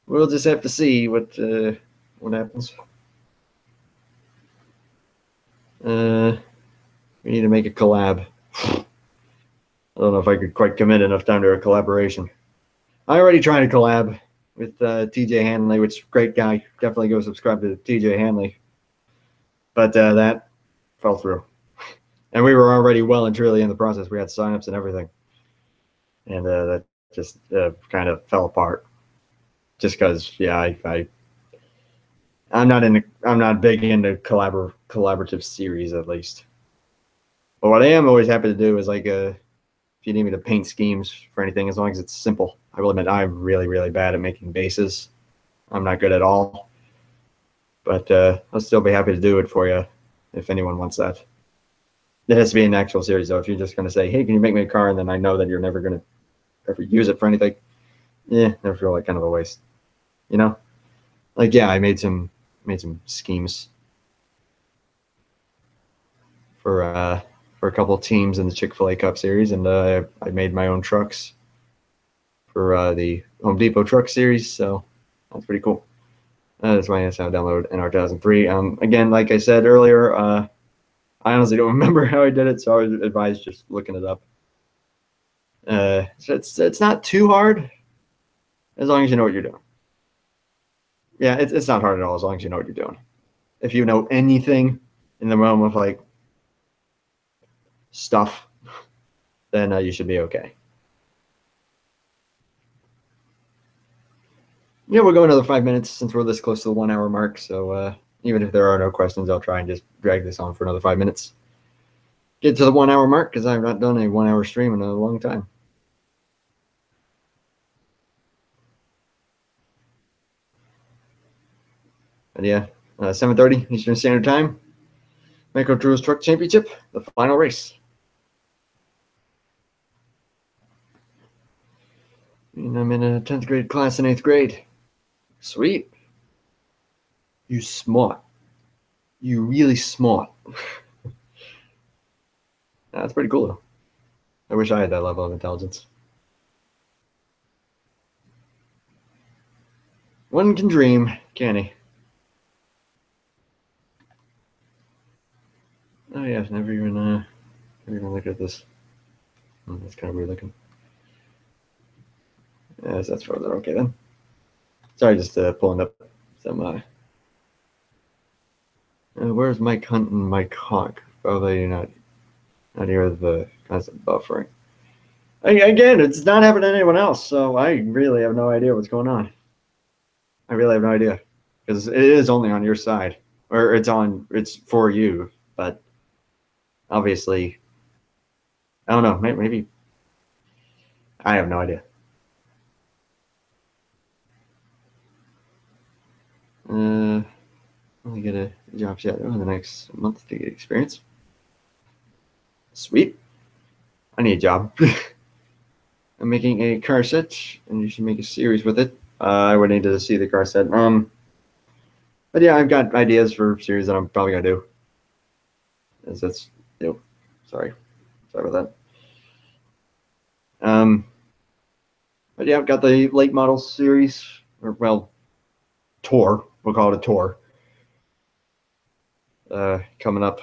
We'll just have to see what happens. We need to make a collab. I don't know if I could quite commit enough time to a collaboration. I already tried to collab with TJ Hanley, which great guy. Definitely go subscribe to TJ Hanley. But that fell through. And we were already well and truly in the process. We had signups and everything. And that just kind of fell apart. Just because, yeah, I'm not big into collaborative series, at least. But what I am always happy to do is like if you need me to paint schemes for anything, as long as it's simple. I will admit I'm really, really bad at making bases. I'm not good at all. But I'll still be happy to do it for you if anyone wants that. It has to be an actual series, though. If you're just going to say, hey, can you make me a car? And then I know that you're never going to ever use it for anything. Yeah, I feel like kind of a waste. You know? Like, yeah, I made some schemes for a couple of teams in the Chick-fil-A Cup Series, and I made my own trucks for the Home Depot Truck Series, so that's pretty cool. That's why I have download NR 2003. Again, like I said earlier, I honestly don't remember how I did it, so I would advise just looking it up. So it's not too hard, as long as you know what you're doing. Yeah, it's not hard at all, as long as you know what you're doing. If you know anything in the realm of like stuff, then you should be okay. Yeah, we'll go another 5 minutes since we're this close to the 1 hour mark. So even if there are no questions, I'll try and just drag this on for another 5 minutes. get to the 1 hour mark because I've not done a 1 hour stream in a long time. But yeah, 7:30 Eastern Standard Time. Micro Truest Truck Championship, the final race. And I'm in a 10th grade class in 8th grade. Sweet. You smart. You really smart. That's pretty cool, though. I wish I had that level of intelligence. One can dream, can he? Oh yeah, I've never even looked at this. That's kind of weird looking. Yes, that's further. Okay then. Sorry, just pulling up some. Where's Mike Hunt and Mike Hawk? Probably not here. The constant buffering. Again, it's not happening to anyone else, so I really have no idea what's going on. I really have no idea because it is only on your side, or it's for you, but obviously, I don't know. Maybe I have no idea. Only get a job shadow in the next month to get experience. Sweet. I need a job. I'm making a car set, and you should make a series with it. I would need to see the car set. But yeah, I've got ideas for series that I'm probably gonna do. As that's sorry about that. But yeah, I've got the late model series, or well, tour. We'll call it a tour. Coming up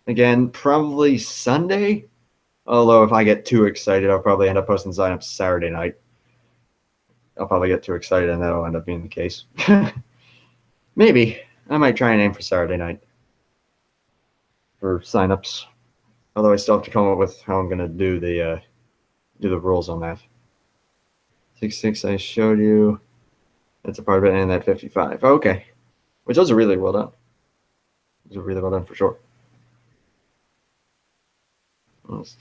again, probably Sunday. Although if I get too excited, I'll probably end up posting signups Saturday night. I'll probably get too excited, and that'll end up being the case. Maybe I might try and aim for Saturday night for signups. Although I still have to come up with how I'm gonna do the rules on that. 66 I showed you. That's a part of it, and that 55. Okay, which those are really well done. Those are really well done for sure.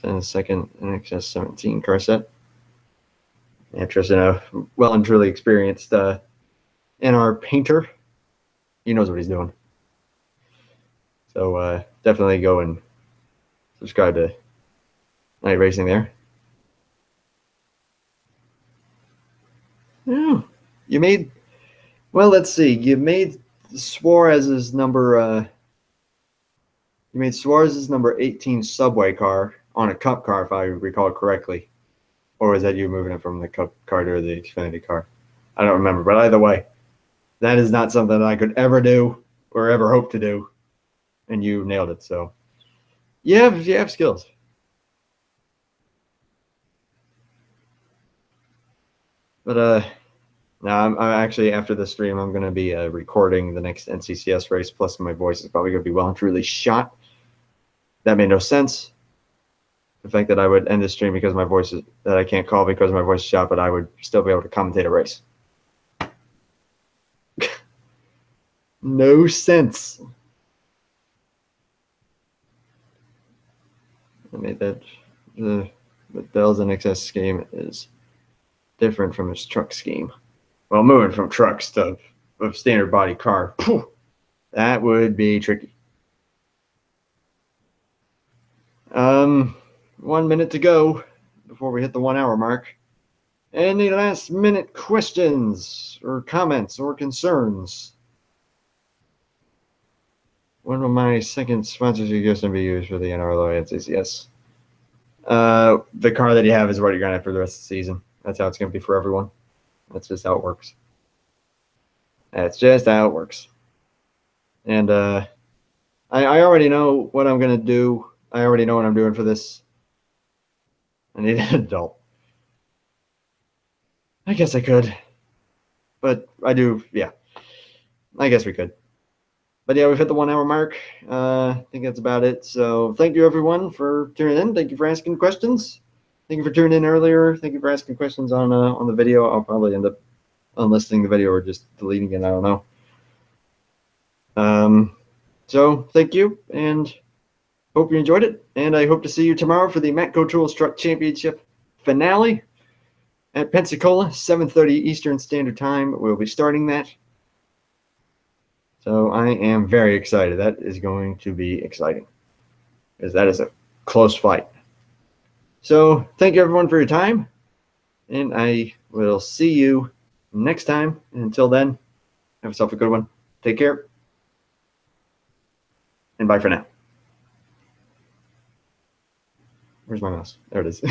Then a second NXS 17 car set. Interesting, well and truly experienced NR painter. He knows what he's doing. So definitely go and subscribe to Night Racing there. Yeah, you made. Well, let's see. You made Suarez's number. You made Suarez's number 18 subway car on a Cup car, if I recall correctly. Or is that you moving it from the Cup car to the Xfinity car? I don't remember. But either way, that is not something that I could ever do or ever hope to do. And you nailed it. So you have skills. But now I'm actually, after the stream, I'm going to be recording the next NCCS race. Plus, my voice is probably going to be well and truly shot. That made no sense. The fact that I would end the stream because my voice is that I can't call because my voice is shot, but I would still be able to commentate a race. No sense. I made that the Dell's NXS scheme is different from its truck scheme. Well, moving from trucks to a standard body car, that would be tricky. 1 minute to go before we hit the 1 hour mark. Any last minute questions or comments or concerns? When will my second sponsorship going to be used for the NR Alliances? Yes. The car that you have is what you're going to have for the rest of the season. That's how it's going to be for everyone. That's just how it works. That's just how it works. And I already know what I'm going to do. I already know what I'm doing for this. I need an adult. I guess I could. But I do, yeah. I guess we could. But yeah, we've hit the 1 hour mark. I think that's about it. So thank you, everyone, for tuning in. Thank you for asking questions. Thank you for tuning in earlier. Thank you for asking questions on the video. I'll probably end up unlisting the video or just deleting it. I don't know. So thank you, and hope you enjoyed it, and I hope to see you tomorrow for the Matco Tools Truck Championship finale at Pensacola, 7:30 Eastern Standard Time. We'll be starting that. So I am very excited. That is going to be exciting, because that is a close fight. So thank you everyone for your time, and I will see you next time. And until then, have yourself a good one. Take care, and bye for now. Where's my mouse? There it is.